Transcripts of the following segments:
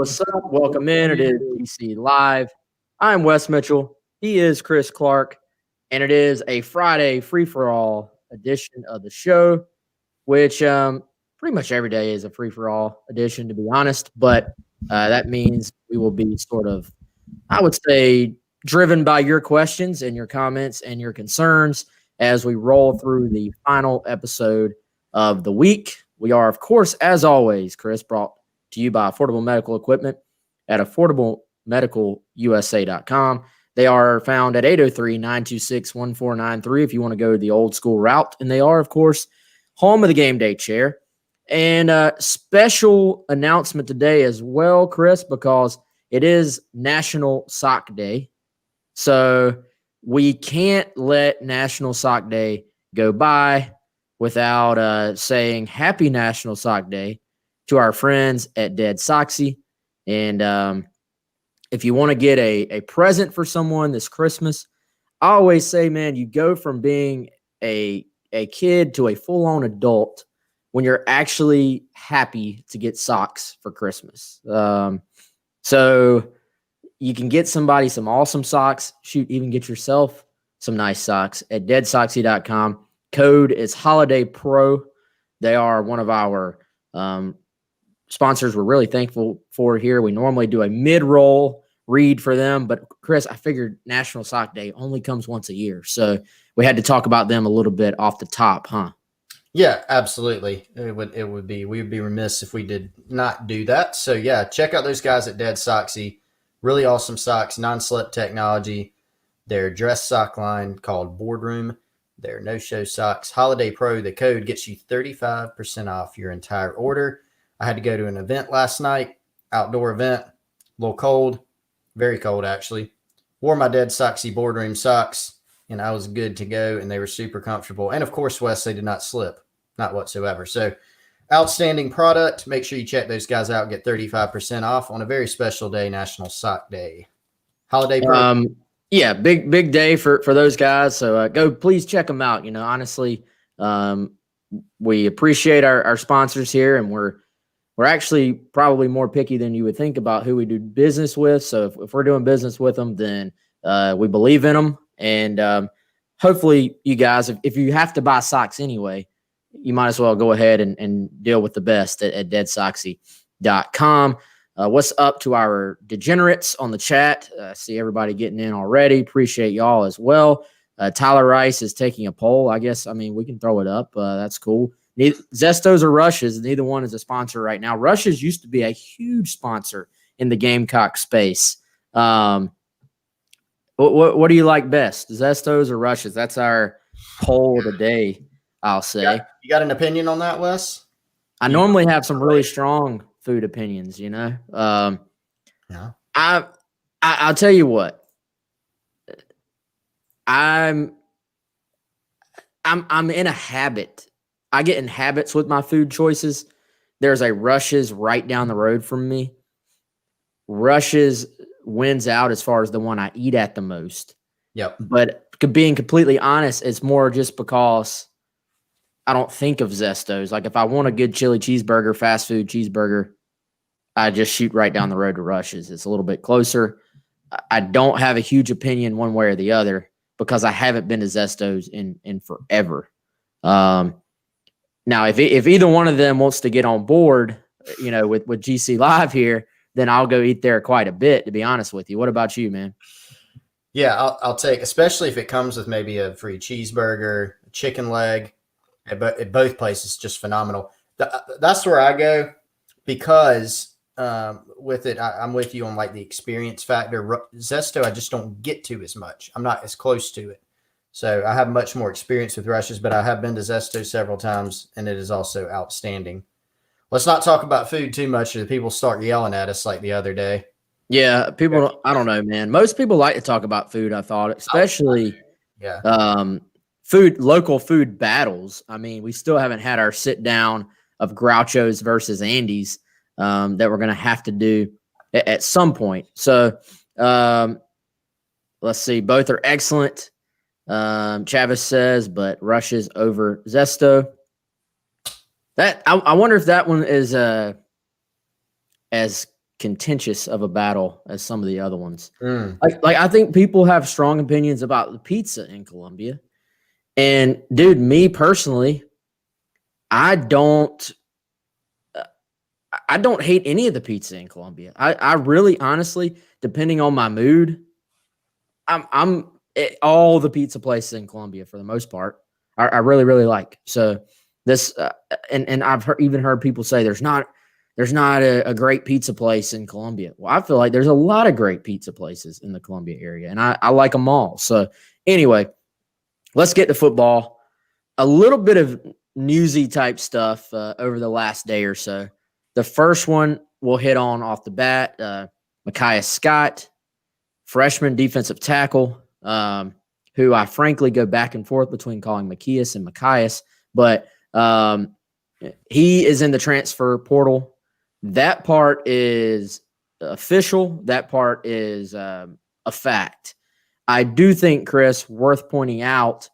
What's up? Welcome in. It is DC Live. I'm Wes Mitchell. He is Chris Clark. And it is a Friday free-for-all edition of the show, which pretty much every day is a free-for-all edition, to be honest. But that means we will be sort of, I would say, driven by your questions and your comments and your concerns as we roll through the final episode of the week. We are, of course, as always, Chris, brought to you by Affordable Medical Equipment at affordablemedicalusa.com. They are found at 803-926-1493 if you want to go the old school route. And they are, of course, home of the game day chair. And special announcement today as well, Chris, because it is National Sock Day. So we can't let National Sock Day go by without saying Happy National Sock Day to our friends at Dead Soxy. And if you want to get a present for someone this Christmas, I always say, man, you go from being a kid to a full-on adult when you're actually happy to get socks for Christmas. So you can get somebody some awesome socks. Shoot, even get yourself some nice socks at deadsoxy.com. Code is Holiday Pro. They are one of our sponsors we're really thankful for here. We normally do a mid-roll read for them, but Chris, I figured National Sock Day only comes once a year, so we had to talk about them a little bit off the top, huh? Yeah, absolutely. We would be remiss if we did not do that. So yeah, check out those guys at Dead Soxy. Really awesome socks, non-slip technology. Their dress sock line called Boardroom. Their no-show socks. Holiday Pro, the code gets you 35% off your entire order. I had to go to an event last night, outdoor event, a little cold, very cold actually. Wore my Dead Soxy Boardroom socks, and I was good to go, and they were super comfortable. And of course, Wes, they did not slip, not whatsoever. So outstanding product. Make sure you check those guys out. Get 35% off on a very special day, National Sock Day. Holiday Pro. Yeah, big day for those guys. So go, please check them out. You know, honestly, we appreciate our sponsors here, and we're actually probably more picky than you would think about who we do business with. So if we're doing business with them, then we believe in them. And hopefully you guys, if you have to buy socks anyway, you might as well go ahead and deal with the best at deadsoxy.com. What's up to our degenerates on the chat? I see everybody getting in already. Appreciate y'all as well. Tyler Rice is taking a poll. I guess, I mean, we can throw it up. That's cool. Zestos or Rushes, neither one is a sponsor right now. Rushes used to be a huge sponsor in the Gamecock space. What do you like best, Zestos or Rushes? That's our poll of the day, I'll say. You got an opinion on that, Wes? I normally have some really strong food opinions, you know. Yeah. I'll tell you what. I'm in a habit. I get in habits with my food choices. There's a Rush's right down the road from me. Rush's wins out as far as the one I eat at the most. Yep. But being completely honest, it's more just because I don't think of Zestos. Like if I want a good chili cheeseburger, fast food cheeseburger, I just shoot right down the road to Rush's. It's a little bit closer. I don't have a huge opinion one way or the other because I haven't been to Zestos in forever. Now, if either one of them wants to get on board, you know, with GC Live here, then I'll go eat there quite a bit, to be honest with you. What about you, man? Yeah, I'll take, especially if it comes with maybe a free cheeseburger, a chicken leg. At both places, just phenomenal. That's where I go because with it, I'm with you on like the experience factor. Zesto, I just don't get to as much. I'm not as close to it. So I have much more experience with Rushes, but I have been to Zesto several times, and it is also outstanding. Let's not talk about food too much, or people start yelling at us like the other day. Yeah, people, I don't know, man. Most people like to talk about food, I thought, especially local food battles. I mean, we still haven't had our sit down of Groucho's versus Andy's that we're going to have to do at some point. So let's see. Both are excellent. Chavis says, but Rushes over Zesto. That I wonder if that one is as contentious of a battle as some of the other ones. Mm. Like I think people have strong opinions about the pizza in Columbia. And dude, me personally, I don't hate any of the pizza in Columbia. I really, honestly, depending on my mood, I'm at all the pizza places in Columbia for the most part. I really, really like. So this, and I've even heard people say there's not a great pizza place in Columbia. Well, I feel like there's a lot of great pizza places in the Columbia area, and I like them all. So anyway, let's get to football. A little bit of newsy type stuff over the last day or so. The first one we'll hit on off the bat, Micaiah Scott, freshman defensive tackle, who I frankly go back and forth between calling Macias and Micaias, but he is in the transfer portal. That part is official. That part is a fact. I do think, Chris, worth pointing out,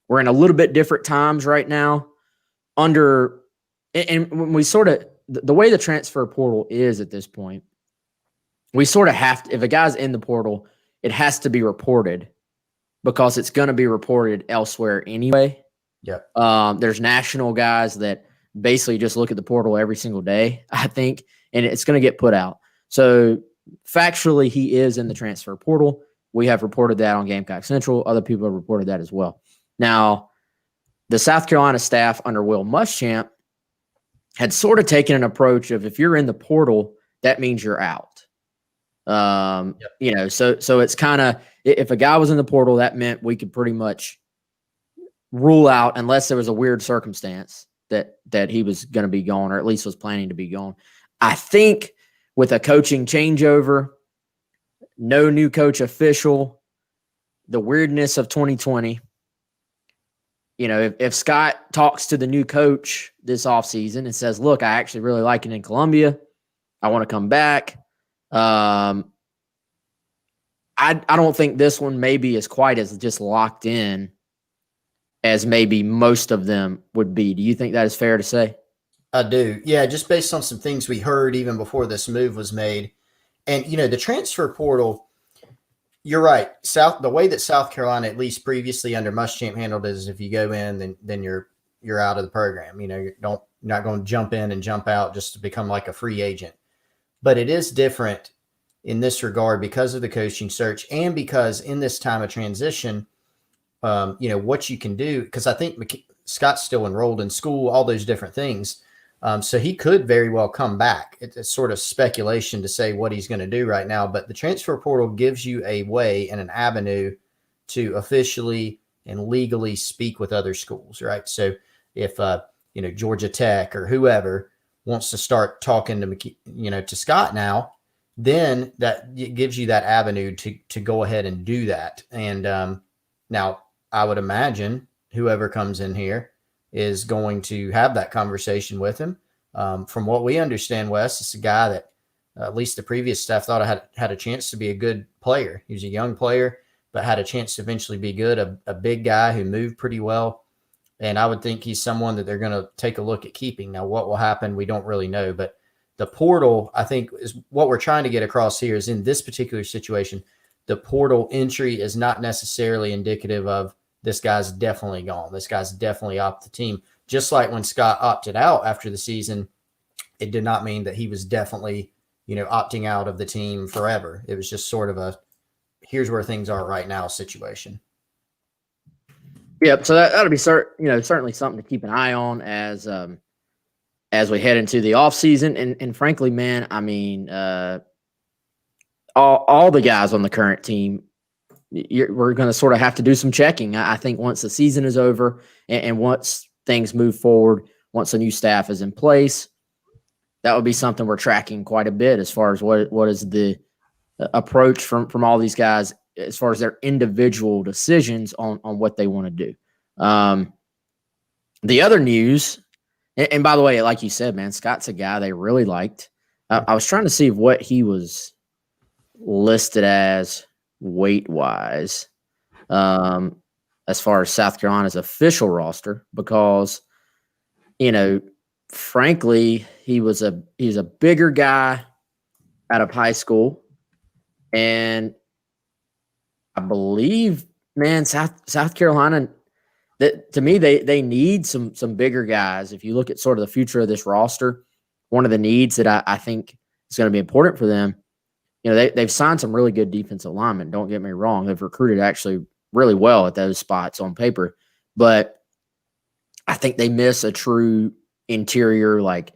we're in a little bit different times right now. And when we sort of, the way the transfer portal is at this point, we sort of have to, if a guy's in the portal, it has to be reported because it's going to be reported elsewhere anyway. Yep. There's national guys that basically just look at the portal every single day, I think, and it's going to get put out. So factually, he is in the transfer portal. We have reported that on Gamecock Central. Other people have reported that as well. Now, the South Carolina staff under Will Muschamp had sort of taken an approach of if you're in the portal, that means you're out. Yep. So it's kind of, if a guy was in the portal, that meant we could pretty much rule out, unless there was a weird circumstance, that he was going to be gone, or at least was planning to be gone. I think with a coaching changeover, no new coach official, the weirdness of 2020, if Scott talks to the new coach this offseason and says, look, I actually really like it in Columbia, I want to come back. I don't think this one maybe is quite as just locked in as maybe most of them would be. Do you think that is fair to say? I do. Yeah, just based on some things we heard even before this move was made. And, the transfer portal, you're right. The way that South Carolina, at least previously under Muschamp, handled it is if you go in, then you're out of the program. You're not going to jump in and jump out just to become like a free agent. But it is different in this regard because of the coaching search and because in this time of transition, what you can do, because I think Scott's still enrolled in school, all those different things. So he could very well come back. It's sort of speculation to say what he's going to do right now, but the transfer portal gives you a way and an avenue to officially and legally speak with other schools, right? So if, Georgia Tech or whoever wants to start talking to Scott now, then that gives you that avenue to go ahead and do that. And now I would imagine whoever comes in here is going to have that conversation with him. From what we understand, Wes, it's a guy that at least the previous staff thought had a chance to be a good player. He was a young player, but had a chance to eventually be good, a big guy who moved pretty well. And I would think he's someone that they're going to take a look at keeping. Now, what will happen, we don't really know. But the portal, I think, is what we're trying to get across here is in this particular situation, the portal entry is not necessarily indicative of this guy's definitely gone. This guy's definitely off the team. Just like when Scott opted out after the season, it did not mean that he was definitely, opting out of the team forever. It was just sort of a here's where things are right now situation. Yep. So that'll be certainly something to keep an eye on as we head into the off season. And frankly, man, I mean, all the guys on the current team, we're going to sort of have to do some checking. I think once the season is over and once things move forward, once a new staff is in place, that would be something we're tracking quite a bit as far as what is the approach from all these guys as far as their individual decisions on what they want to do. The other news, and by the way, like you said, man, Scott's a guy they really liked. I was trying to see what he was listed as weight-wise as far as South Carolina's official roster, because, frankly, he's a bigger guy. out of high school. And I believe, man, South Carolina, that to me, they need some bigger guys. If you look at sort of the future of this roster, one of the needs that I think is going to be important for them, they've signed some really good defensive linemen. Don't get me wrong. They've recruited actually really well at those spots on paper. But I think they miss a true interior, like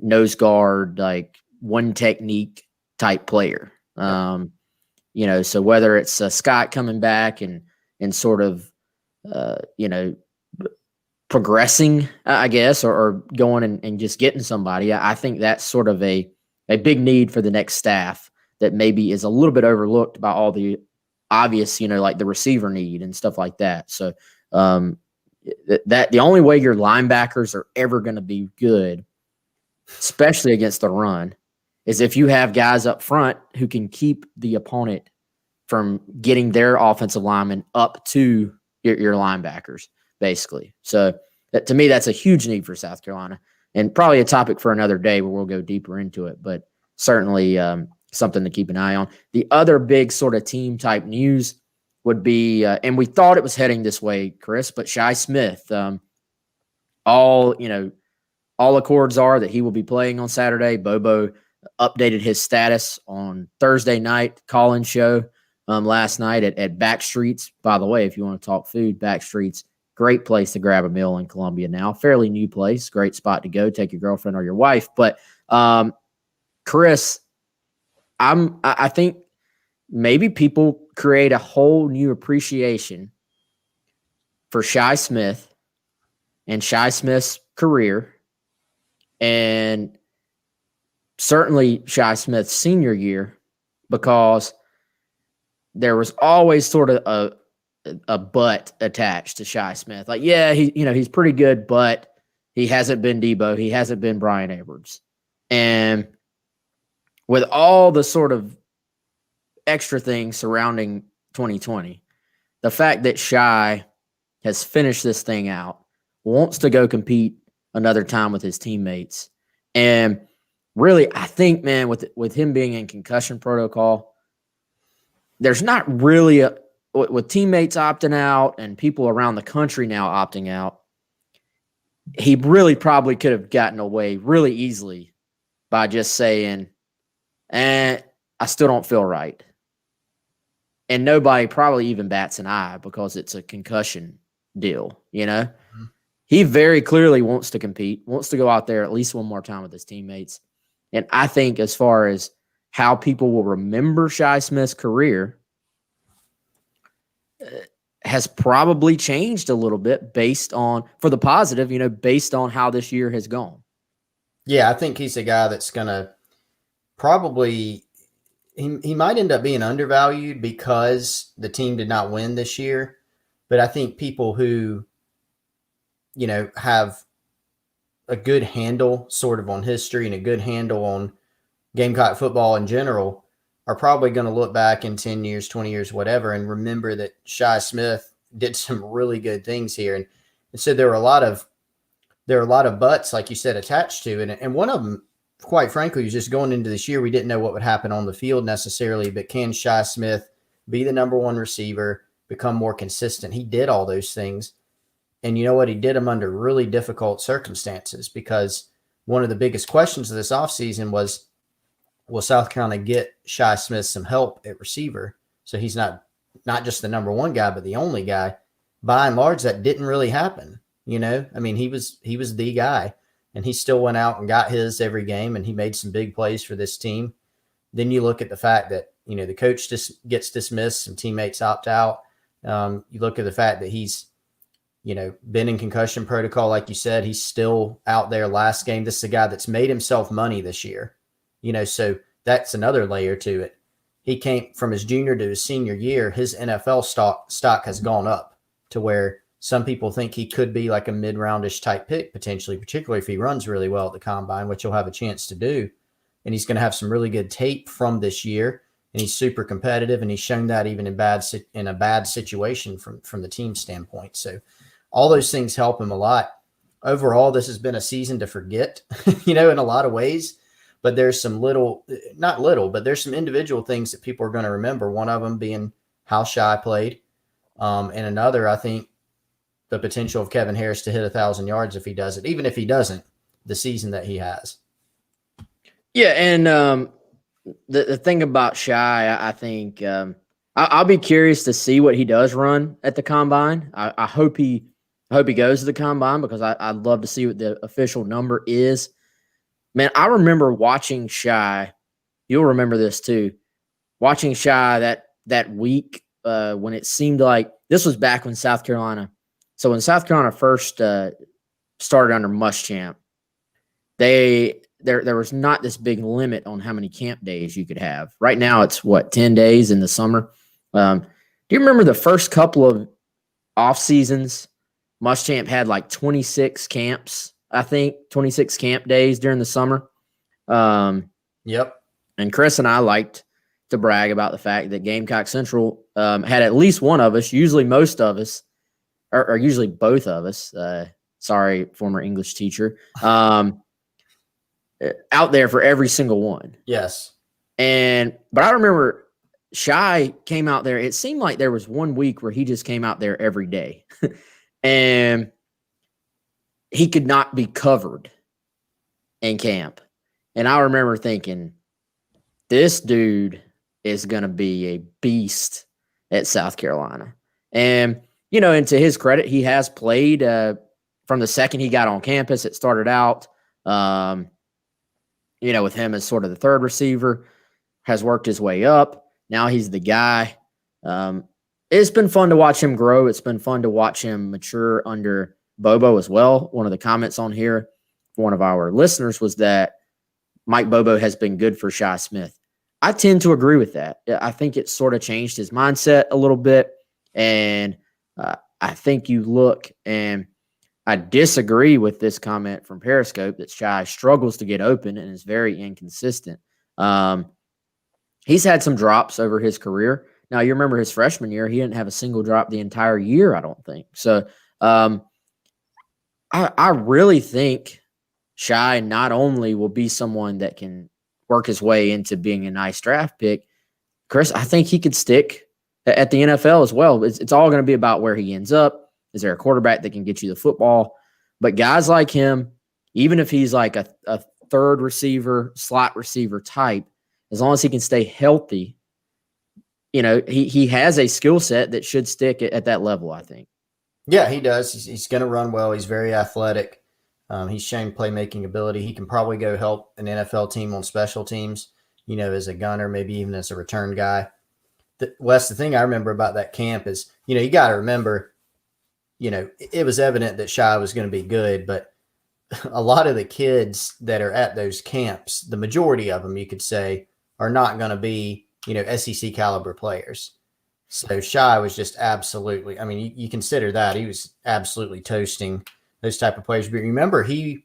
nose guard, like one technique type player. So whether it's Scott coming back and sort of, progressing, I guess, or going and just getting somebody, I think that's sort of a big need for the next staff that maybe is a little bit overlooked by all the obvious, like the receiver need and stuff like that. So that the only way your linebackers are ever going to be good, especially against the run, is if you have guys up front who can keep the opponent from getting their offensive linemen up to your linebackers, basically. So to me, that's a huge need for South Carolina, and probably a topic for another day where we'll go deeper into it, but certainly something to keep an eye on. The other big sort of team type news would be, and we thought it was heading this way, Chris, but Shi Smith, all accords are that he will be playing on Saturday. Bobo updated his status on Thursday night call-in show last night at Backstreets. By the way, if you want to talk food, Backstreets, great place to grab a meal in Columbia now. Fairly new place, great spot to go. Take your girlfriend or your wife. But Chris, I think maybe people create a whole new appreciation for Shi Smith and Shi Smith's career, and certainly Shi Smith's senior year, because there was always sort of a but attached to Shi Smith. Like, yeah, he's pretty good, but he hasn't been Debo. He hasn't been Brian Edwards. And with all the sort of extra things surrounding 2020, the fact that Shi has finished this thing out, wants to go compete another time with his teammates. And really, I think, man, with him being in concussion protocol, there's not really with teammates opting out and people around the country now opting out, he really probably could have gotten away really easily by just saying, I still don't feel right. And nobody probably even bats an eye because it's a concussion deal, Mm-hmm. He very clearly wants to compete, wants to go out there at least one more time with his teammates. And I think as far as how people will remember Shi Smith's career has probably changed a little bit for the positive, based on how this year has gone. Yeah, I think he's a guy that's going to probably he might end up being undervalued because the team did not win this year. But I think people who, have a good handle sort of on history and a good handle on Gamecock football in general are probably going to look back in 10 years, 20 years, whatever, and remember that Shi Smith did some really good things here. And so there are a lot of butts, like you said, attached to it. And one of them, quite frankly, was just going into this year, we didn't know what would happen on the field necessarily, but can Shi Smith be the number one receiver, become more consistent? He did all those things. And you know what? He did them under really difficult circumstances, because one of the biggest questions of this offseason was, will South Carolina get Shi Smith some help at receiver? So he's not just the number one guy, but the only guy. By and large, that didn't really happen. He was the guy, and he still went out and got his every game, and he made some big plays for this team. Then you look at the fact that, the coach just gets dismissed, some teammates opt out. You look at the fact that he's, been in concussion protocol. Like you said, he's still out there last game. This is a guy that's made himself money this year, so that's another layer to it. He came from his junior to his senior year. His NFL stock has gone up to where some people think he could be like a mid-roundish type pick potentially, particularly if he runs really well at the combine, which he'll have a chance to do. And he's going to have some really good tape from this year. And he's super competitive, and he's shown that even in a bad situation from the team standpoint. So all those things help him a lot. Overall, this has been a season to forget, in a lot of ways. but there's some not little, but there's some individual things that people are going to remember. One of them being how Shy played. And another, I think, the potential of Kevin Harris to hit 1,000 yards if he does it, even if he doesn't, the season that he has. Yeah, and the thing about Shy, I think I'll be curious to see what he does run at the combine. I hope he goes to the combine because I'd love to see what the official number is. Man, I remember watching Shy. You'll remember this too. Watching Shy that week when it seemed like this was back when South Carolina. So when South Carolina first started under Muschamp, there was not this big limit on how many camp days you could have. Right now, it's 10 days in the summer. Do you remember the first couple of off seasons? Muschamp had like 26 camps. I think 26 camp days during the summer. Yep. And Chris and I liked to brag about the fact that Gamecock Central had at least one of us, usually most of us, or usually both of us. Sorry, former English teacher. Out there for every single one. Yes. But I remember Shy came out there. It seemed like there was 1 week where he just came out there every day. And he could not be covered in camp. And I remember thinking, this dude is going to be a beast at South Carolina. And, and to his credit, he has played from the second he got on campus. It started out, with him as sort of the third receiver, has worked his way up. Now he's the guy. It's been fun to watch him grow. It's been fun to watch him mature under Bobo as well. One of the comments on here, one of our listeners, was that Mike Bobo has been good for Shy Smith. I tend to agree with that. I think it sort of changed his mindset a little bit. And I think you look, and I disagree with this comment from Periscope that Shy struggles to get open and is very inconsistent. He's had some drops over his career. Now, you remember his freshman year, he didn't have a single drop the entire year, I don't think. So I really think Shy not only will be someone that can work his way into being a nice draft pick, Chris, I think he could stick at the NFL as well. It's all going to be about where he ends up. Is there a quarterback that can get you the football? But guys like him, even if he's like a third receiver, slot receiver type, as long as he can stay healthy, he has a skill set that should stick at that level, I think. Yeah, he does. He's going to run well. He's very athletic. He's shown playmaking ability. He can probably go help an NFL team on special teams, as a gunner, maybe even as a return guy. Wes, the thing I remember about that camp is, you got to remember, it was evident that Shy was going to be good, but a lot of the kids that are at those camps, the majority of them, you could say, are not going to be, SEC caliber players. So Shy was just absolutely, you consider that he was absolutely toasting those type of players. But remember, he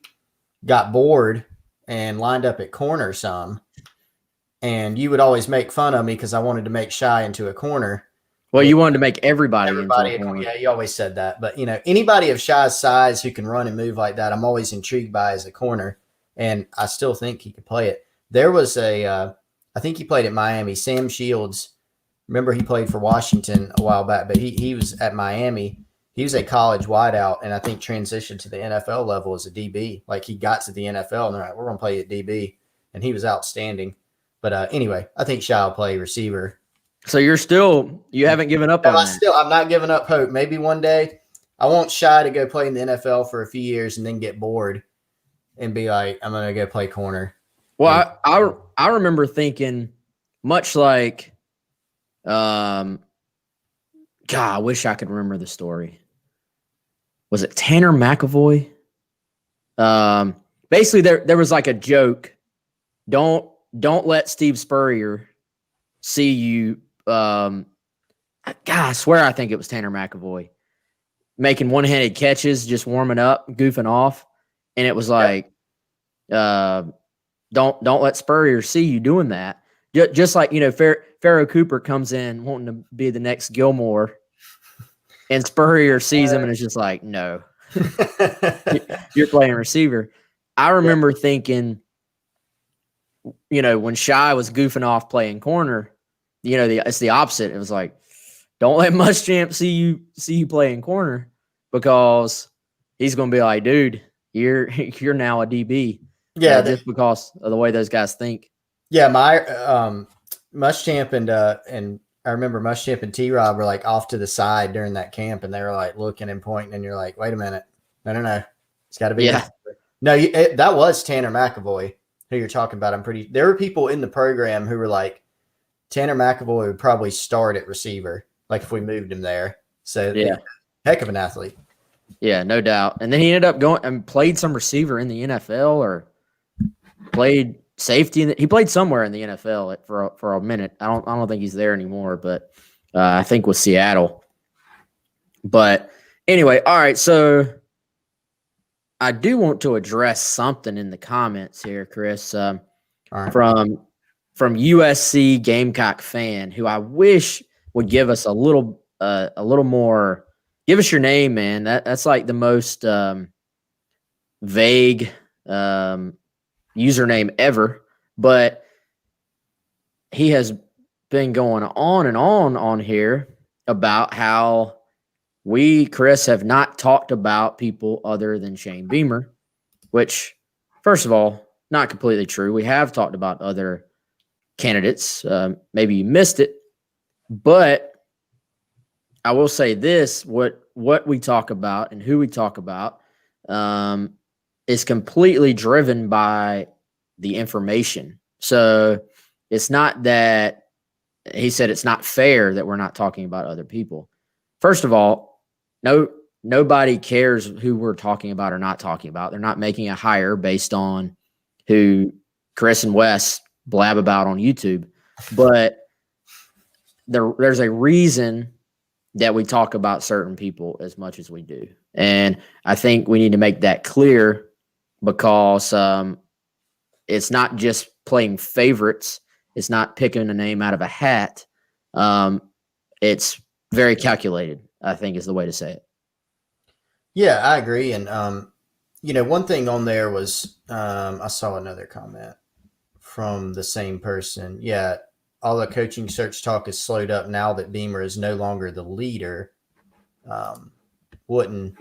got bored and lined up at corner some, and you would always make fun of me because I wanted to make Shy into a corner. Well, you wanted to make everybody into a corner. Yeah, you always said that. But, anybody of Shy's size who can run and move like that, I'm always intrigued by as a corner, and I still think he could play it. There was I think he played at Miami, Sam Shields. Remember, he played for Washington a while back, but he was at Miami. He was a college wideout, and I think transitioned to the NFL level as a DB. Like, he got to the NFL, and they're like, we're going to play at DB, and he was outstanding. But anyway, I think Shy will play receiver. So you haven't given up on that? I'm not giving up hope. Maybe one day I want Shy to go play in the NFL for a few years and then get bored and be like, I'm going to go play corner. Well, I remember thinking much like, God, I wish I could remember the story. Was it Tanner McAvoy? Basically there was like a joke. Don't let Steve Spurrier see you. God, I swear I think it was Tanner McAvoy making one-handed catches, just warming up, goofing off. And it was like, don't let Spurrier see you doing that. Just like, Pharaoh Cooper comes in wanting to be the next Gilmore, and Spurrier sees him and is just like, no, you're playing receiver. I remember thinking, when Shy was goofing off playing corner, it's the opposite. It was like, don't let Muschamp see you playing corner, because he's going to be like, dude, you're now a DB. Yeah, Just because of the way those guys think. Yeah, my Muschamp and I remember Muschamp and T-Rob were like off to the side during that camp, and they were like looking and pointing, and you're like, wait a minute, no, it's got to be. Yeah. No, that was Tanner McAvoy who you're talking about. There were people in the program who were like, Tanner McAvoy would probably start at receiver, like if we moved him there. So yeah, heck of an athlete. Yeah, no doubt. And then he ended up going and played some receiver in the NFL, or played safety. He played somewhere in the NFL for a minute. I don't think he's there anymore, but I think with Seattle. But anyway, all right. So I do want to address something in the comments here, Chris, right. from USC Gamecock fan, who I wish would give us a little more. Give us your name, man. That's like the most vague username ever. But he has been going on and on here about how we, Chris, have not talked about people other than Shane Beamer, which, first of all, not completely true. We have talked about other candidates. Maybe you missed it, but I will say this: what we talk about and who we talk about is completely driven by the information. So it's not that he said it's not fair that we're not talking about other people. First of all, nobody cares who we're talking about or not talking about. They're not making a hire based on who Chris and Wes blab about on YouTube. But there's a reason that we talk about certain people as much as we do. And I think we need to make that clear, because it's not just playing favorites. It's not picking a name out of a hat. It's very calculated, I think, is the way to say it. Yeah, I agree. And, one thing on there was I saw another comment from the same person. Yeah, all the coaching search talk is slowed up now that Beamer is no longer the leader. Wouldn't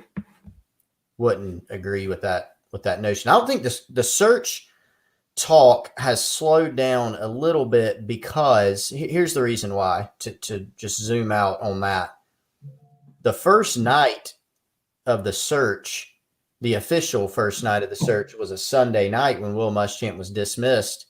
agree with that notion. I don't think the search talk has slowed down a little bit, because here's the reason why, to just zoom out on that. The first night of the search, the official first night of the search, was a Sunday night when Will Muschamp was dismissed.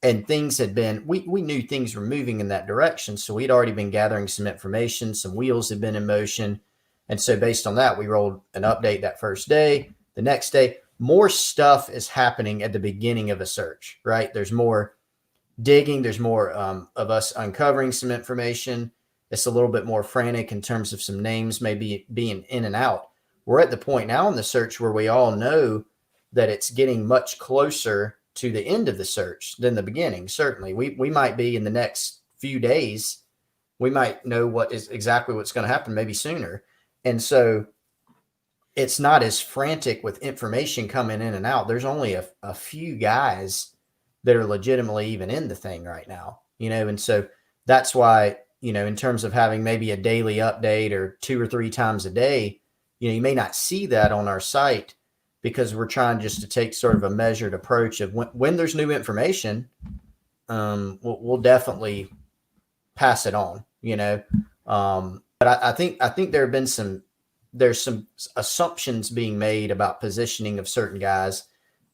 And things had been, we knew things were moving in that direction. So we'd already been gathering some information, some wheels had been in motion. And so based on that, we rolled an update that first day. The next day, more stuff is happening at the beginning of a search, right? There's more digging. There's more of us uncovering some information. It's a little bit more frantic in terms of some names maybe being in and out. We're at the point now in the search where we all know that it's getting much closer to the end of the search than the beginning. Certainly, we might be in the next few days. We might know what's going to happen, maybe sooner. And so it's not as frantic with information coming in and out. There's only a few guys that are legitimately even in the thing right now, and so that's why, in terms of having maybe a daily update or 2 or 3 times a day, you may not see that on our site, because we're trying just to take sort of a measured approach of when there's new information, we'll definitely pass it on, but I think there have been there's some assumptions being made about positioning of certain guys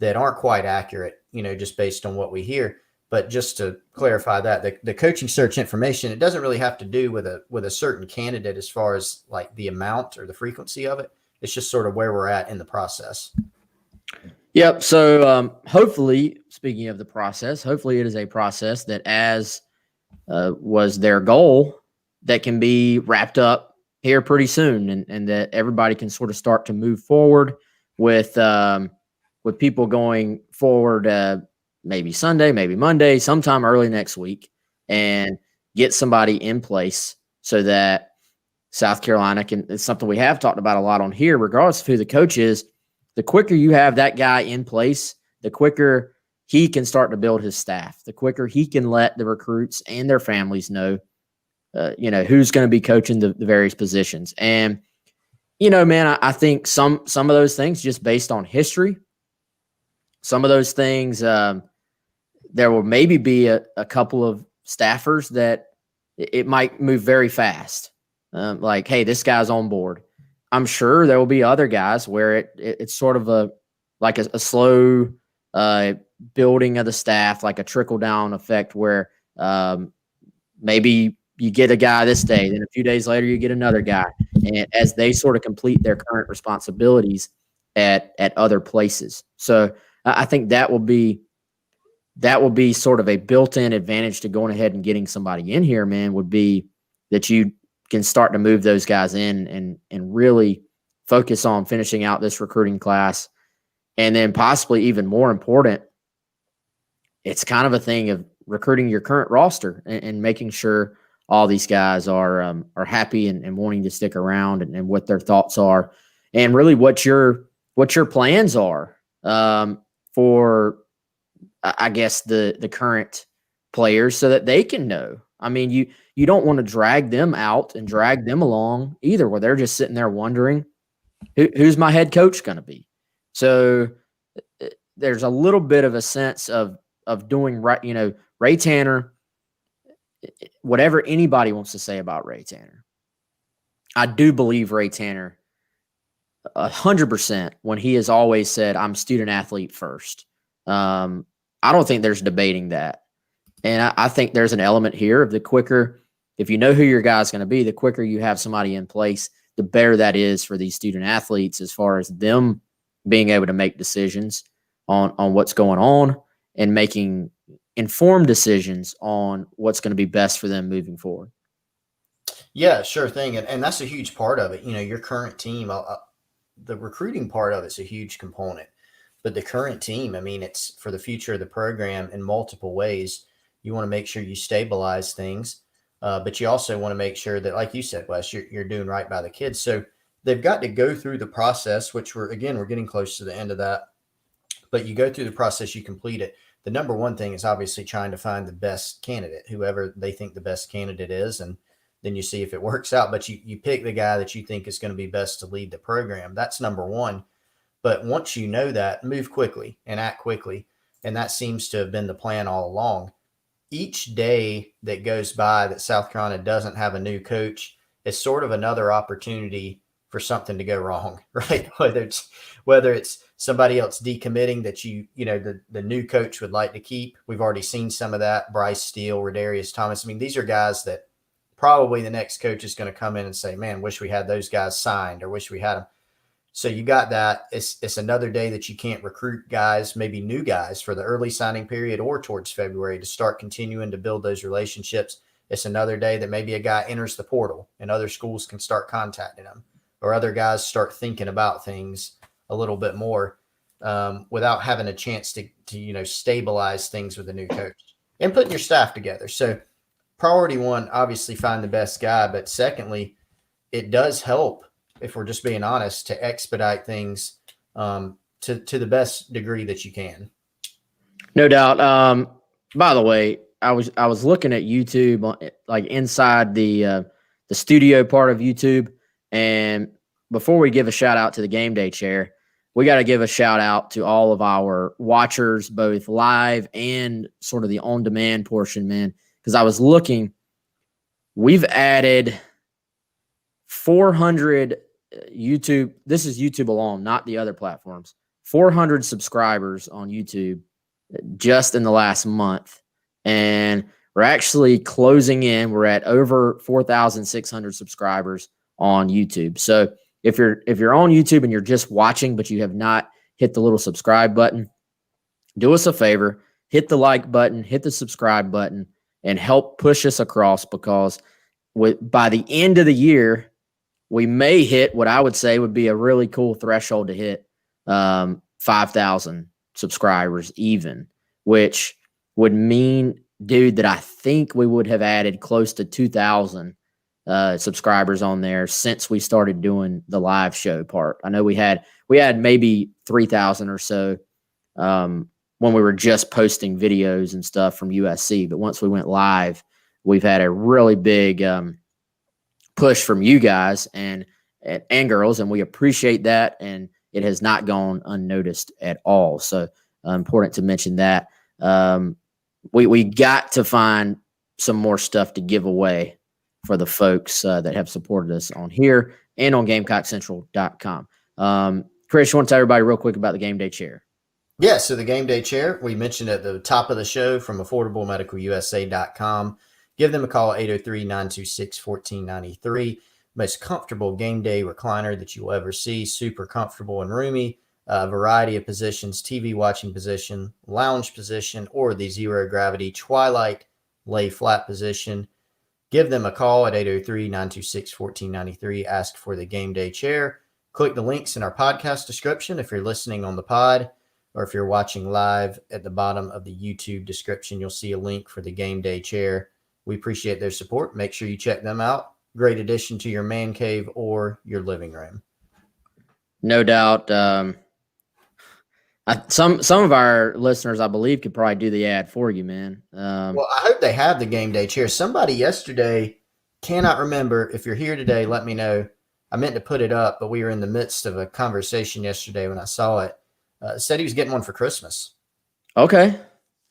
that aren't quite accurate, just based on what we hear. But just to clarify that, the coaching search information, it doesn't really have to do with a certain candidate as far as like the amount or the frequency of it. It's just sort of where we're at in the process. Yep. So hopefully, speaking of the process, hopefully it is a process that, as was their goal, that can be wrapped up here pretty soon, and that everybody can sort of start to move forward with people going forward, maybe Sunday, maybe Monday, sometime early next week, and get somebody in place so that South Carolina can. It's something we have talked about a lot on here, regardless of who the coach is. The quicker you have that guy in place, the quicker he can start to build his staff, the quicker he can let the recruits and their families know, who's going to be coaching the various positions. And, man, I think some of those things just based on history, some of those things, there will maybe be a couple of staffers that it might move very fast. Like, hey, this guy's on board. I'm sure there will be other guys where it's sort of a slow building of the staff, like a trickle down effect where maybe you get a guy this day, then a few days later you get another guy, and as they sort of complete their current responsibilities at other places. So I think that will be sort of a built-in advantage to going ahead and getting somebody in here, man, would be that you can start to move those guys in and really focus on finishing out this recruiting class. And then possibly even more important, it's kind of a thing of recruiting your current roster and making sure all these guys are happy and wanting to stick around and what their thoughts are and really what your plans are for, I guess, the current players so that they can know. I mean, you don't want to drag them out and drag them along either, where they're just sitting there wondering who's my head coach going to be. So there's a little bit of a sense of doing right. Ray Tanner, whatever anybody wants to say about Ray Tanner, I do believe Ray Tanner 100% when he has always said, I'm student athlete first. I don't think there's debating that. And I think there's an element here of the quicker, if you know who your guy's going to be, the quicker you have somebody in place, the better that is for these student athletes as far as them being able to make decisions on what's going on and making informed decisions on what's going to be best for them moving forward. Yeah, sure thing. And that's a huge part of it. Your current team, the recruiting part of it's a huge component. But the current team, I mean, it's for the future of the program in multiple ways. You want to make sure you stabilize things, but you also want to make sure that, like you said, Wes, you're doing right by the kids. So they've got to go through the process, which we're getting close to the end of that. But you go through the process, you complete it. The number one thing is obviously trying to find the best candidate, whoever they think the best candidate is, and then you see if it works out. But you pick the guy that you think is going to be best to lead the program. That's number one. But once you know that, move quickly and act quickly. And that seems to have been the plan all along. Each day that goes by that South Carolina doesn't have a new coach is sort of another opportunity for something to go wrong, right? Whether it's somebody else decommitting that the new coach would like to keep. We've already seen some of that. Bryce Steele, Rodarius Thomas. I mean, these are guys that probably the next coach is going to come in and say, man, wish we had those guys signed or wish we had them. So you got that. It's another day that you can't recruit guys, maybe new guys for the early signing period or towards February to start continuing to build those relationships. It's another day that maybe a guy enters the portal and other schools can start contacting them or other guys start thinking about things a little bit more without having a chance to stabilize things with a new coach and putting your staff together. So priority one, obviously find the best guy. But secondly, it does help, if we're just being honest, to expedite things to the best degree that you can. No doubt. By the way, I was looking at YouTube, like inside the studio part of YouTube, and before we give a shout out to the Game Day Chair, we got to give a shout out to all of our watchers, both live and sort of the on-demand portion, man. Because I was looking, we've added 400 YouTube. This is YouTube alone, not the other platforms. 400 subscribers on YouTube just in the last month. And we're actually closing in. We're at over 4,600 subscribers on YouTube. So if you're on YouTube and you're just watching, but you have not hit the little subscribe button, do us a favor, hit the like button, hit the subscribe button, and help push us across, because by the end of the year, we may hit what I would say would be a really cool threshold to hit, 5,000 subscribers even, which would mean, dude, that I think we would have added close to 2,000 subscribers on there since we started doing the live show part. I know we had maybe 3,000 or so when we were just posting videos and stuff from USC. But once we went live, we've had a really big push from you guys and girls, and we appreciate that. And it has not gone unnoticed at all. So important to mention that. We got to find some more stuff to give away for the folks that have supported us on here and on GamecockCentral.com. Chris, you want to tell everybody real quick about the game day chair? Yeah, so the game day chair, we mentioned at the top of the show from AffordableMedicalUSA.com. Give them a call at 803-926-1493. Most comfortable game day recliner that you'll ever see. Super comfortable and roomy. Variety of positions, TV watching position, lounge position, or the zero gravity twilight lay flat position. Give them a call at 803-926-1493. Ask for the game day chair. Click the links in our podcast description if you're listening on the pod, or if you're watching live at the bottom of the YouTube description, you'll see a link for the game day chair. We appreciate their support. Make sure you check them out. Great addition to your man cave or your living room. No doubt. Some of our listeners, I believe, could probably do the ad for you, man. Well, I hope they have the game day chair. Somebody yesterday, cannot remember. If you're here today, let me know. I meant to put it up, but we were in the midst of a conversation yesterday when I saw it. Said he was getting one for Christmas. Okay.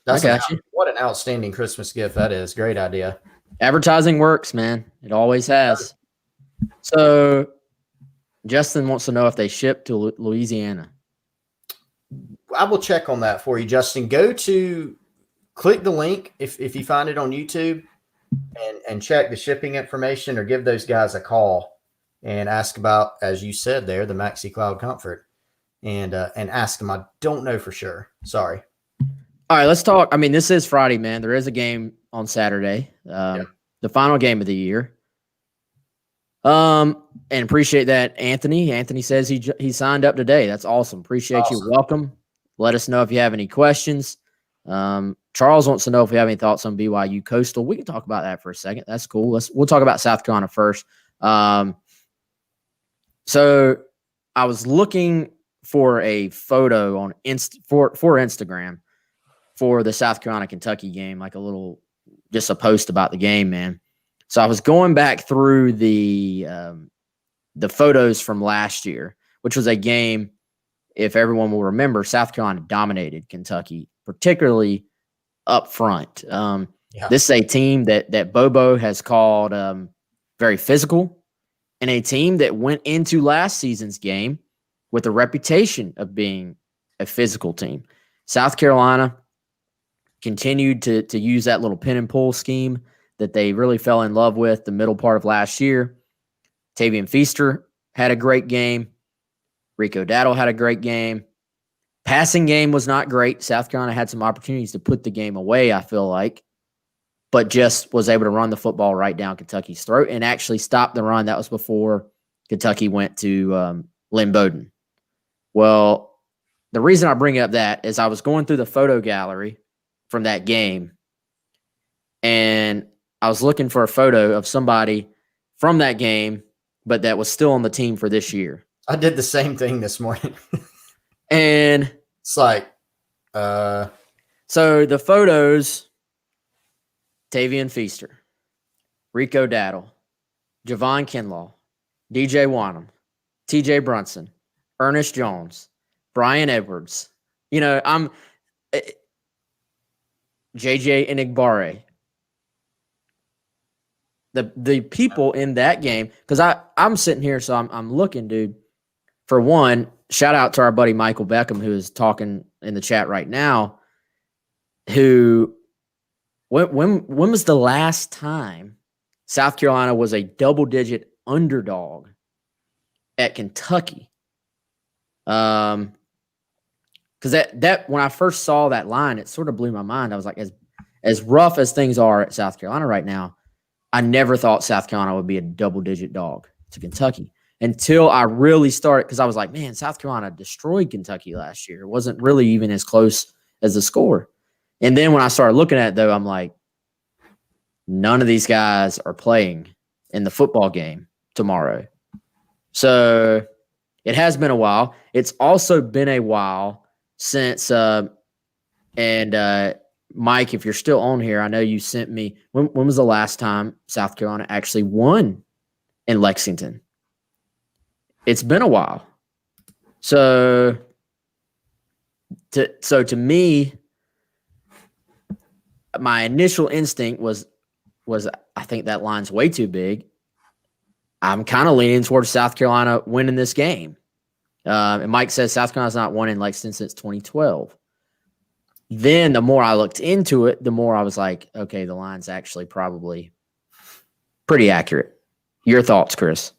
What an outstanding Christmas gift that is. Great idea. Advertising works, man. It always has. So Justin wants to know if they ship to Louisiana. I will check on that for you, Justin. Click the link if you find it on YouTube and check the shipping information, or give those guys a call and ask about, as you said there, the Maxi Cloud Comfort, and ask them. I don't know for sure. Sorry. All right, let's talk. I mean, this is Friday, man. There is a game on Saturday, the final game of the year. And appreciate that, Anthony. Anthony says he signed up today. That's awesome. Appreciate you. Welcome. Let us know if you have any questions. Charles wants to know if we have any thoughts on BYU Coastal. We can talk about that for a second. That's cool. We'll talk about South Carolina first. So I was looking for a photo on for Instagram for the South Carolina Kentucky game, like just a post about the game, man. So I was going back through the photos from last year, which was a game, if everyone will remember, South Carolina dominated Kentucky, particularly up front. This is a team that Bobo has called very physical, and a team that went into last season's game with a reputation of being a physical team. South Carolina continued to use that little pin and pull scheme that they really fell in love with the middle part of last year. Tavian Feaster had a great game. Rico Dattle had a great game. Passing game was not great. South Carolina had some opportunities to put the game away, I feel like, but just was able to run the football right down Kentucky's throat and actually stop the run. That was before Kentucky went to Lynn Bowden. Well, the reason I bring up that is I was going through the photo gallery from that game, and I was looking for a photo of somebody from that game, but that was still on the team for this year. I did the same thing this morning. And it's like, so the photos, Tavian Feaster, Rico Dattle, Javon Kinlaw, DJ Wanham, TJ Brunson, Ernest Jones, Brian Edwards, JJ Enigbare. The people in that game, because I'm sitting here, so I'm looking, dude. For one, shout out to our buddy Michael Beckham, who is talking in the chat right now. When was the last time South Carolina was a double-digit underdog at Kentucky? Because that when I first saw that line, it sort of blew my mind. I was like, as rough as things are at South Carolina right now, I never thought South Carolina would be a double-digit dog to Kentucky until I really started, because I was like, man, South Carolina destroyed Kentucky last year. It wasn't really even as close as the score. And then when I started looking at it, though, I'm like, none of these guys are playing in the football game tomorrow. So it has been a while. It's also been a while since And Mike, if you're still on here, I know you sent me when was the last time South Carolina actually won in Lexington? It's been a while. So to me, my initial instinct was I think that line's way too big. I'm kind of leaning towards South Carolina winning this game. And Mike says South Carolina's not won in Lexington since 2012. Then the more I looked into it, the more I was like, okay, the line's actually probably pretty accurate. Your thoughts, Chris?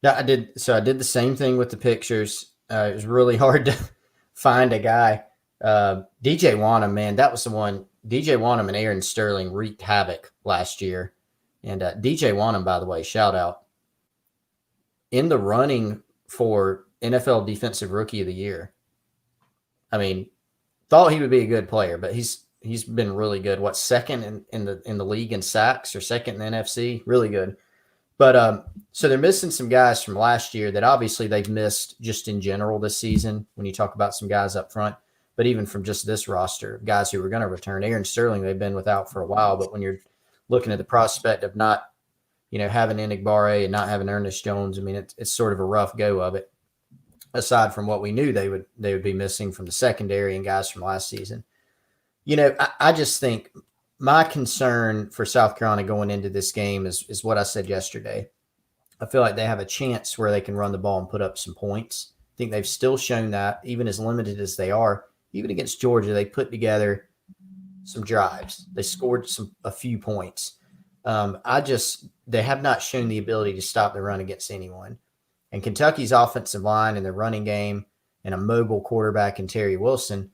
Yeah, I did. So I did the same thing with the pictures. It was really hard to find a guy. DJ Wanham, man, that was the one. DJ Wanham and Aaron Sterling wreaked havoc last year. And DJ Wanham, by the way, shout out, in the running for NFL Defensive Rookie of the Year. I mean, thought he would be a good player, but he's been really good. What, second in the league in sacks, or second in the NFC? Really good. But so they're missing some guys from last year that obviously they've missed just in general this season when you talk about some guys up front. But even from just this roster, guys who were going to return, Aaron Sterling, they've been without for a while. But when you're looking at the prospect of not, having Enigbare and not having Ernest Jones, I mean, it's sort of a rough go of it. Aside from what we knew they would be missing from the secondary and guys from last season. I just think my concern for South Carolina going into this game is what I said yesterday. I feel like they have a chance where they can run the ball and put up some points. I think they've still shown that, even as limited as they are. Even against Georgia, they put together some drives. They scored a few points. They have not shown the ability to stop the run against anyone. And Kentucky's offensive line and their running game and a mobile quarterback in Terry Wilson,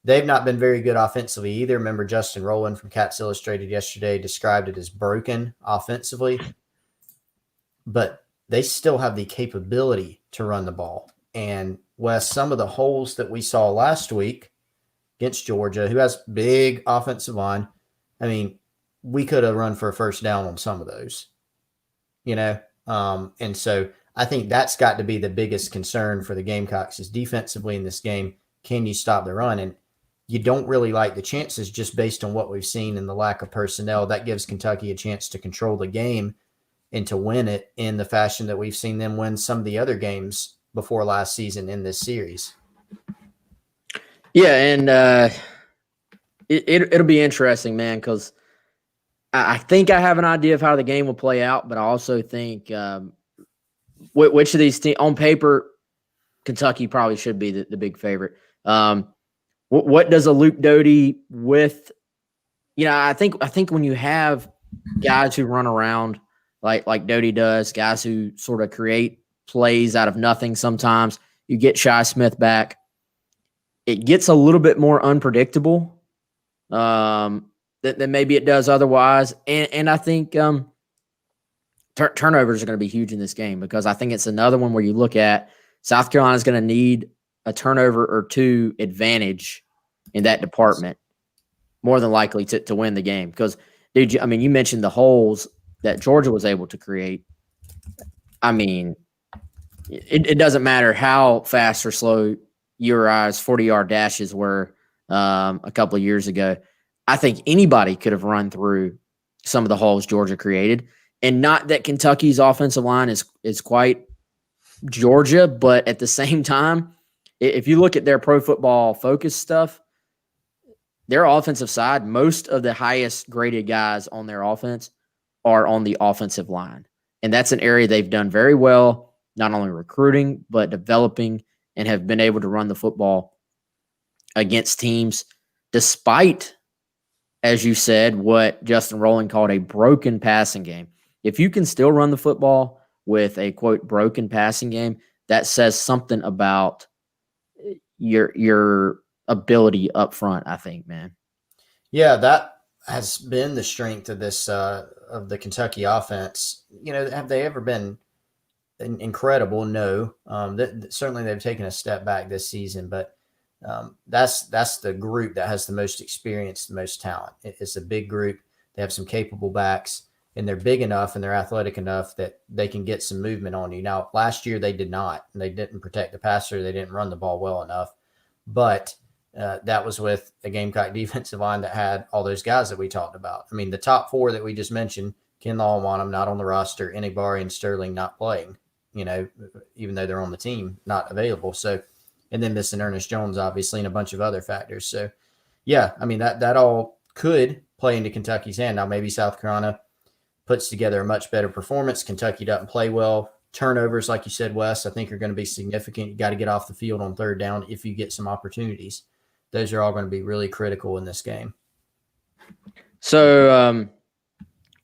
they've not been very good offensively either. Remember, Justin Rowland from Cats Illustrated yesterday described it as broken offensively. But they still have the capability to run the ball. And Wes, some of the holes that we saw last week against Georgia, who has big offensive line, I mean, we could have run for a first down on some of those, and so I think that's got to be the biggest concern for the Gamecocks is defensively in this game. Can you stop the run? And you don't really like the chances just based on what we've seen in the lack of personnel. That gives Kentucky a chance to control the game and to win it in the fashion that we've seen them win some of the other games before last season in this series. Yeah, and it'll be interesting, man, because I think I have an idea of how the game will play out, but I also think which of these teams, on paper, Kentucky probably should be the big favorite. What does a Luke Doty with, I think when you have guys who run around like Doty does, guys who sort of create plays out of nothing sometimes, you get Shi Smith back, it gets a little bit more unpredictable than maybe it does otherwise. And I think turnovers are going to be huge in this game, because I think it's another one where you look at South Carolina is going to need a turnover or two advantage in that department, more than likely to win the game. Because, dude, you mentioned the holes that Georgia was able to create. I mean, it doesn't matter how fast or slow URI's 40-yard dashes were a couple of years ago. I think anybody could have run through some of the holes Georgia created. And not that Kentucky's offensive line is quite Georgia, but at the same time, if you look at their Pro Football Focus stuff, their offensive side, most of the highest graded guys on their offense are on the offensive line. And that's an area they've done very well, not only recruiting, but developing, and have been able to run the football against teams despite, as you said, what Justin Rowland called a broken passing game. If you can still run the football with a, quote, broken passing game, that says something about your ability up front, I think, man. Yeah, that has been the strength of this of the Kentucky offense. Have they ever been incredible? No. Certainly they've taken a step back this season, but that's the group that has the most experience, the most talent. It's a big group. They have some capable backs, and they're big enough and they're athletic enough that they can get some movement on you. Now, last year they did not, and they didn't protect the passer. They didn't run the ball well enough, but that was with a Gamecock defensive line that had all those guys that we talked about. I mean, the top four that we just mentioned, Ken Lawwanam not on the roster, Inibari and Sterling not playing, even though they're on the team, not available. So, and then missing Ernest Jones, obviously, and a bunch of other factors. So, yeah, I mean, that all could play into Kentucky's hand. Now, maybe South Carolina puts together a much better performance. Kentucky doesn't play well. Turnovers, like you said, Wes, I think are going to be significant. You got to get off the field on third down if you get some opportunities. Those are all going to be really critical in this game. So,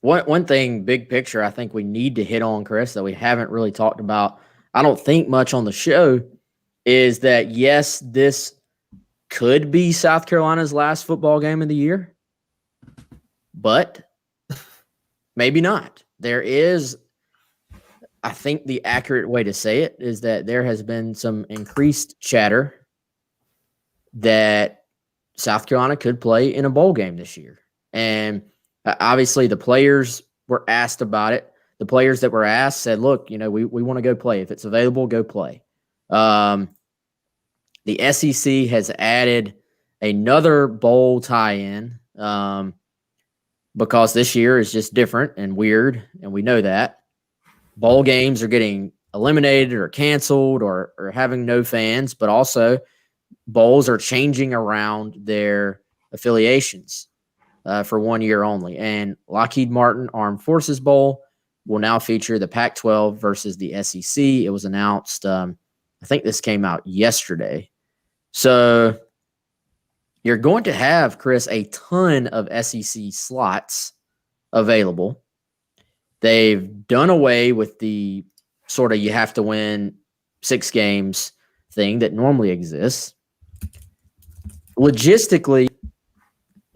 one thing, big picture, I think we need to hit on, Chris, that we haven't really talked about, I don't think much on the show, is that, yes, this could be South Carolina's last football game of the year, but maybe not. There is, I think the accurate way to say it is that there has been some increased chatter that South Carolina could play in a bowl game this year. And obviously the players were asked about it. The players that were asked said, look, we want to go play. If it's available, go play. The SEC has added another bowl tie-in because this year is just different and weird, and we know that. Bowl games are getting eliminated or canceled or having no fans, but also bowls are changing around their affiliations for 1 year only. And Lockheed Martin Armed Forces Bowl will now feature the Pac-12 versus the SEC. It was announced, I think this came out yesterday. So you're going to have, Chris, a ton of SEC slots available. They've done away with the sort of you have to win 6 games thing that normally exists. Logistically,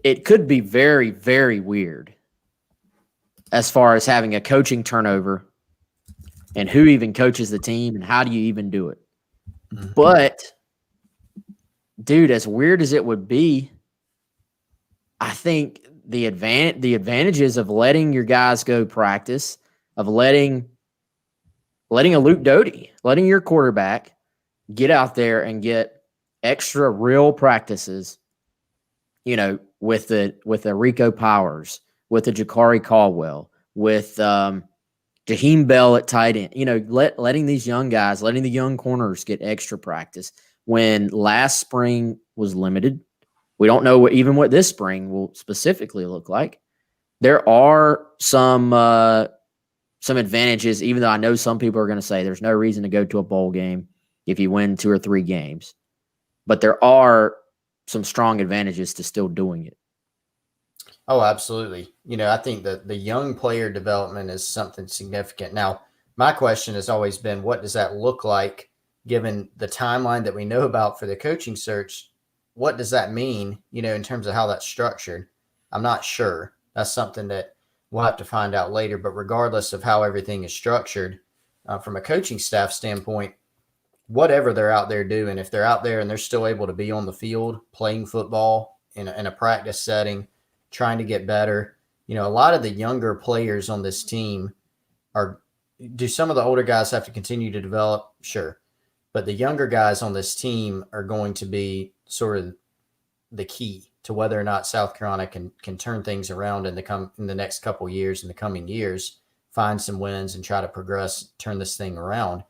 it could be very, very weird as far as having a coaching turnover and who even coaches the team and how do you even do it. Mm-hmm. But, dude, as weird as it would be, I think the advantages of letting your guys go practice, of letting a Luke Doty, letting your quarterback get out there and get extra real practices, with the Rico Powers, with the Jakari Caldwell, with Jaheim Bell at tight end, letting these young guys, letting the young corners get extra practice when last spring was limited. We don't know what this spring will specifically look like. There are some advantages, even though I know some people are going to say there's no reason to go to a bowl game if you win 2 or 3 games. But there are some strong advantages to still doing it. Oh, absolutely. I think that the young player development is something significant. Now, my question has always been, what does that look like given the timeline that we know about for the coaching search? What does that mean, in terms of how that's structured? I'm not sure. That's something that we'll have to find out later. But regardless of how everything is structured, from a coaching staff standpoint, whatever they're out there doing, if they're out there and they're still able to be on the field playing football in a practice setting, trying to get better, a lot of the younger players on this team do some of the older guys have to continue to develop? Sure. But the younger guys on this team are going to be sort of the key to whether or not South Carolina can turn things around in the next couple of years, in the coming years, find some wins and try to progress, turn this thing around.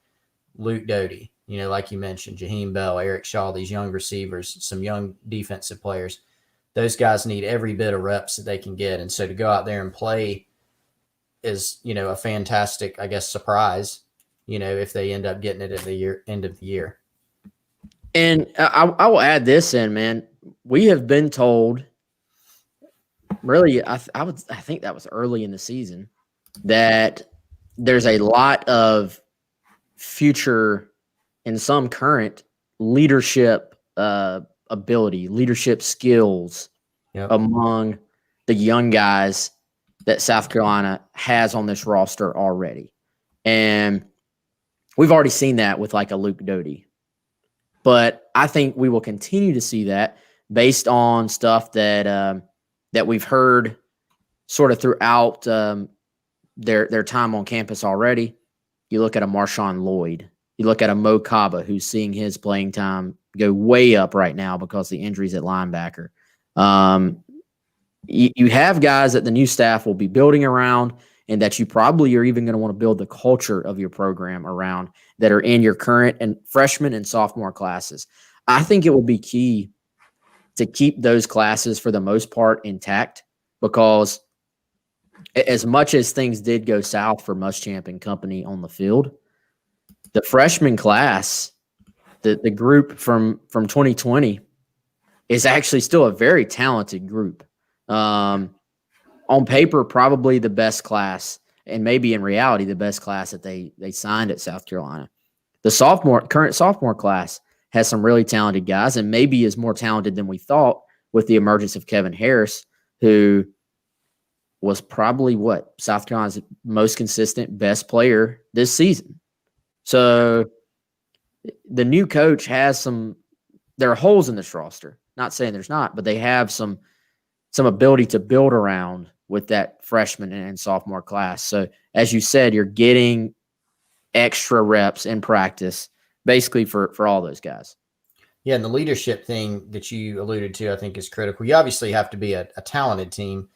Luke Doty, like you mentioned, Jaheim Bell, Eric Shaw, these young receivers, some young defensive players, those guys need every bit of reps that they can get. And so to go out there and play is, a fantastic, I guess, surprise, if they end up getting it at the end of the year. And I will add this in, man. We have been told, really, I think that was early in the season, that there's a lot of future and some current leadership ability, leadership skills among the young guys that South Carolina has on this roster already. And we've already seen that with like a Luke Doty. But I think we will continue to see that based on stuff that we've heard sort of throughout their time on campus already. You look at a Marshawn Lloyd. You look at a Mo Kaba, who's seeing his playing time go way up right now because the injuries at linebacker. You have guys that the new staff will be building around and that you probably are even going to want to build the culture of your program around that are in your current and freshman and sophomore classes. I think it will be key to keep those classes for the most part intact because as much as things did go south for Muschamp and company on the field, the freshman class, the group from 2020 is actually still a very talented group. On paper, probably the best class, and maybe in reality, the best class that they signed at South Carolina. The current sophomore class has some really talented guys and maybe is more talented than we thought with the emergence of Kevin Harris, who was probably South Carolina's most consistent, best player this season. So the new coach has there are holes in this roster. Not saying there's not, but they have some ability to build around with that freshman and sophomore class. So as you said, you're getting extra reps in practice basically for all those guys. Yeah, and the leadership thing that you alluded to, I think, is critical. You obviously have to be a talented team,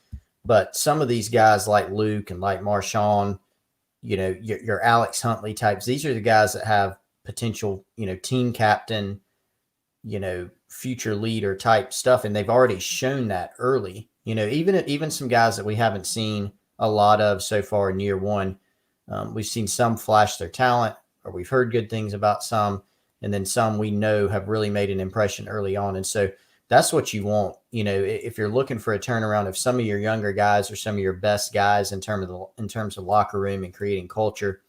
but some of these guys like Luke and like Marshawn, your Alex Huntley types, these are the guys that have potential, team captain, future leader type stuff. And they've already shown that early, even some guys that we haven't seen a lot of so far in year one. We've seen some flash their talent, or we've heard good things about some, and then some we know have really made an impression early on. And so that's what you want. If you're looking for a turnaround of some of your younger guys or some of your best guys in terms of locker room and creating culture,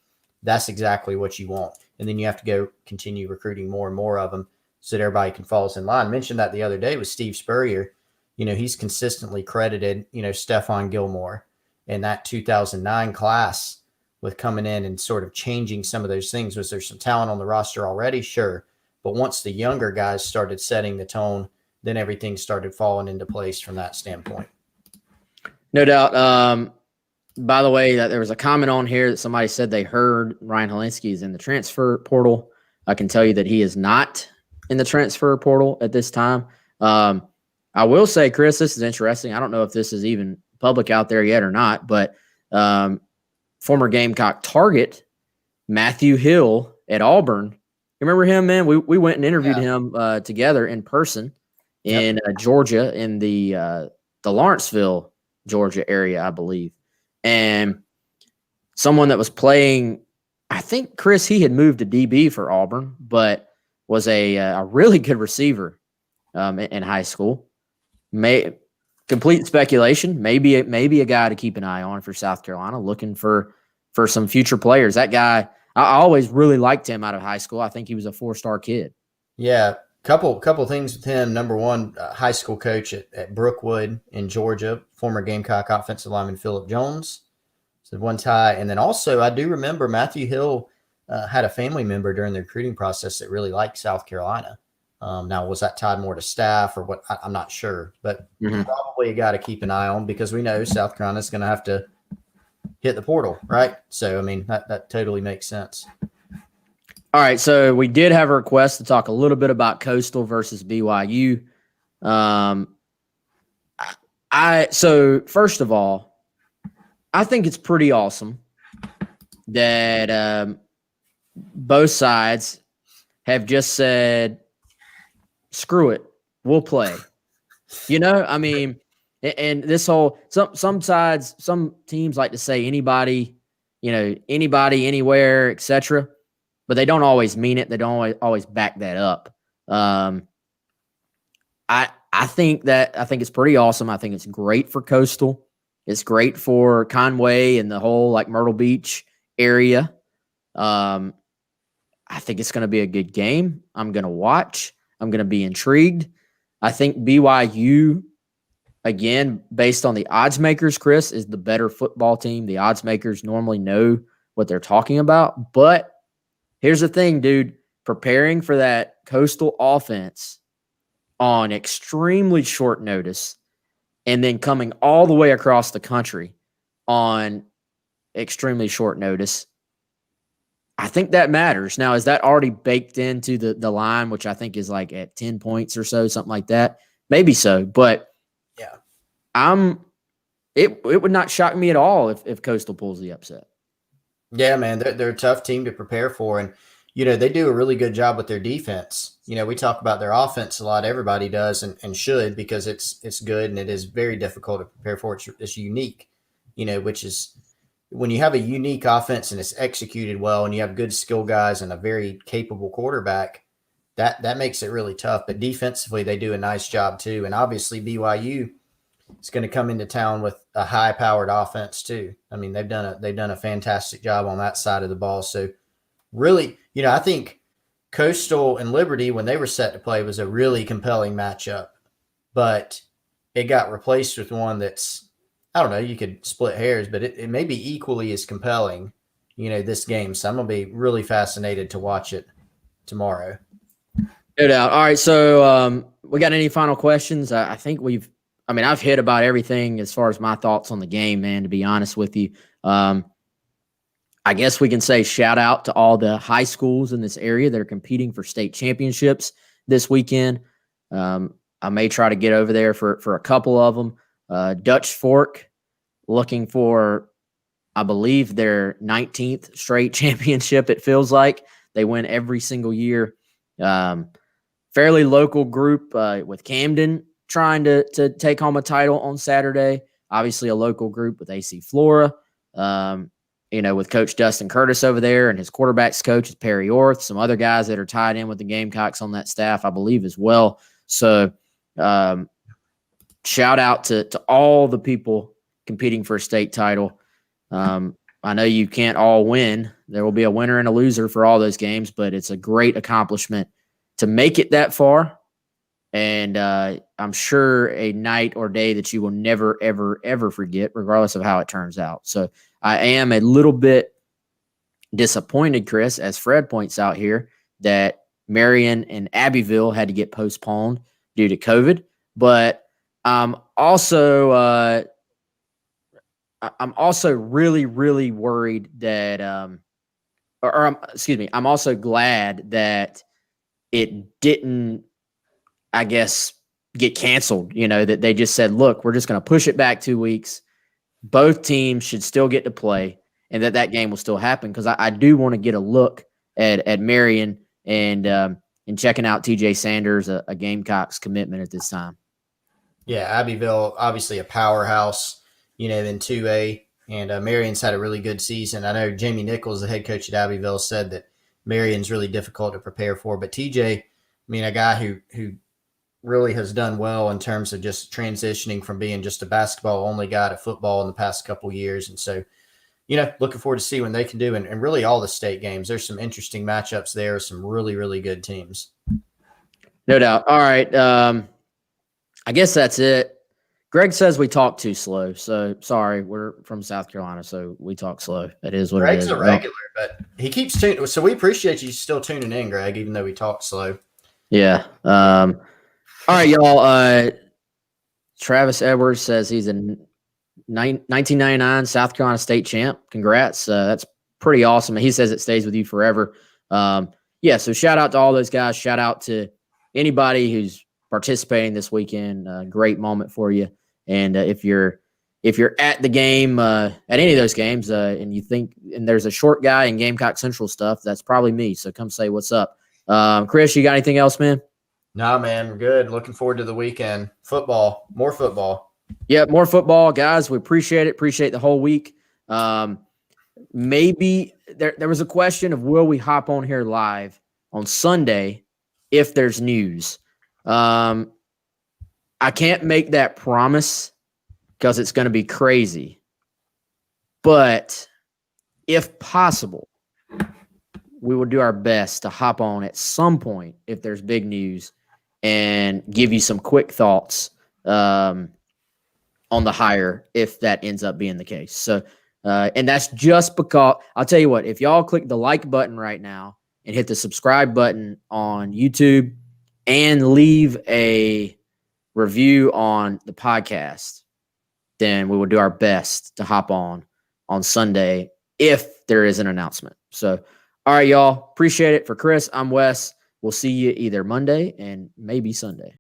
that's exactly what you want. And then you have to go continue recruiting more and more of them so that everybody can fall in line. I mentioned that the other day with Steve Spurrier. He's consistently credited, Stephon Gilmore and that 2009 class with coming in and sort of changing some of those things. Was there some talent on the roster already? Sure. But once the younger guys started setting the tone, then everything started falling into place from that standpoint. No doubt. By the way, there was a comment on here that somebody said they heard Ryan Helinski is in the transfer portal. I can tell you that he is not in the transfer portal at this time. I will say, Chris, this is interesting. I don't know if this is even public out there yet or not, but former Gamecock target Matthew Hill at Auburn. You remember him, man? We went and interviewed him together in person in Georgia, in the Lawrenceville, Georgia area, I believe. And someone that was playing, I think, Chris, he had moved to DB for Auburn, but was a really good receiver in high school. Complete speculation. Maybe a guy to keep an eye on for South Carolina, looking for some future players. That guy, I always really liked him out of high school. I think he was a 4-star kid. Yeah, couple things with him. Number one, high school coach at Brookwood in Georgia, former Gamecock offensive lineman Phillip Jones. So one tie. And then also, I do remember Matthew Hill had a family member during the recruiting process that really liked South Carolina. Now, was that tied more to staff or what? I'm not sure, but probably a guy to keep an eye on because we know South Carolina is going to have to hit the portal, right? So, I mean, that totally makes sense. All right, so we did have a request to talk a little bit about Coastal versus BYU. So first of all, I think it's pretty awesome that both sides have just said, screw it, we'll play. I mean, and this whole some sides, some teams like to say anybody, anybody, anywhere, etc., but they don't always mean it. They don't always back that up. I think it's pretty awesome. I think it's great for Coastal. It's great for Conway and the whole like Myrtle Beach area. I think it's going to be a good game. I'm going to watch. I'm going to be intrigued. I think BYU, again, based on the odds makers, Chris, is the better football team. The odds makers normally know what they're talking about. But here's the thing, dude. Preparing for that Coastal offense on extremely short notice and then coming all the way across the country on extremely short notice, I think that matters. Now, is that already baked into the line, which I think is like at 10 points or so, something like that? Maybe so, but Yeah. it would not shock me at all if Coastal pulls the upset. Yeah, man, they're a tough team to prepare for, and they do a really good job with their defense. We talk about their offense a lot. Everybody does, and should, because it's good and it is very difficult to prepare for. It's unique, which is when you have a unique offense and it's executed well, and you have good skill guys and a very capable quarterback. That makes it really tough. But defensively, they do a nice job too, and obviously BYU is going to come into town with a high-powered offense too. I mean, they've done a fantastic job on that side of the ball. So really, I think Coastal and Liberty, when they were set to play, was a really compelling matchup, but it got replaced with one that's, I don't know, you could split hairs, but it may be equally as compelling, this game. So I'm going to be really fascinated to watch it tomorrow. No doubt. All right. So we got any final questions? I think I've hit about everything as far as my thoughts on the game, man, to be honest with you. I guess we can say shout out to all the high schools in this area that are competing for state championships this weekend. I may try to get over there for a couple of them. Dutch Fork looking for, I believe, their 19th straight championship, it feels like. They win every single year. Fairly local group with Camden trying to take home a title on Saturday. Obviously a local group with AC Flora. With Coach Dustin Curtis over there, and his quarterback's coach is Perry Orth, some other guys that are tied in with the Gamecocks on that staff, I believe, as well. So shout out to all the people competing for a state title. I know you can't all win. There will be a winner and a loser for all those games, but it's a great accomplishment to make it that far. And I'm sure a night or day that you will never, ever, ever forget, regardless of how it turns out. So I am a little bit disappointed, Chris, as Fred points out here, that Marion and Abbeville had to get postponed due to COVID. But I'm also really, really worried that, I'm also glad that it didn't, I guess, get canceled. That they just said, look, we're just going to push it back 2 weeks. Both teams should still get to play, and that game will still happen, because I do want to get a look at Marion and checking out TJ Sanders, a Gamecocks commitment at this time. Yeah, Abbeville, obviously a powerhouse, in 2A, and Marion's had a really good season. I know Jamie Nichols, the head coach at Abbeville, said that Marion's really difficult to prepare for, but TJ, a guy who really has done well in terms of just transitioning from being just a basketball only guy to football in the past couple of years. And so, looking forward to see what they can do. And really all the state games, there's some interesting matchups there, some really, really good teams. No doubt. All right. I guess that's it. Greg says we talk too slow. So sorry, we're from South Carolina, so we talk slow. That is what Greg's it is. a regular, but he keeps tuning. So we appreciate you still tuning in, Greg, even though we talk slow. Yeah. All right, y'all. Travis Edwards says he's a 1999 South Carolina state champ. Congrats. That's pretty awesome. He says it stays with you forever. So shout out to all those guys. Shout out to anybody who's participating this weekend. Great moment for you. And if you're at the game, at any of those games, and you think, and there's a short guy in Gamecock Central stuff, that's probably me. So come say what's up. Chris, you got anything else, man? Nah, man, we're good. Looking forward to the weekend. Football, more football. Yeah, more football, guys. We appreciate it. Appreciate the whole week. Maybe there was a question of, will we hop on here live on Sunday if there's news? I can't make that promise because it's going to be crazy. But if possible, we will do our best to hop on at some point if there's big news and give you some quick thoughts on the hire if that ends up being the case. So, and that's just because, I'll tell you what, if y'all click the like button right now and hit the subscribe button on YouTube and leave a review on the podcast, then we will do our best to hop on Sunday if there is an announcement. So All right, y'all. Appreciate it. For Chris, I'm Wes. We'll see you either Monday and maybe Sunday.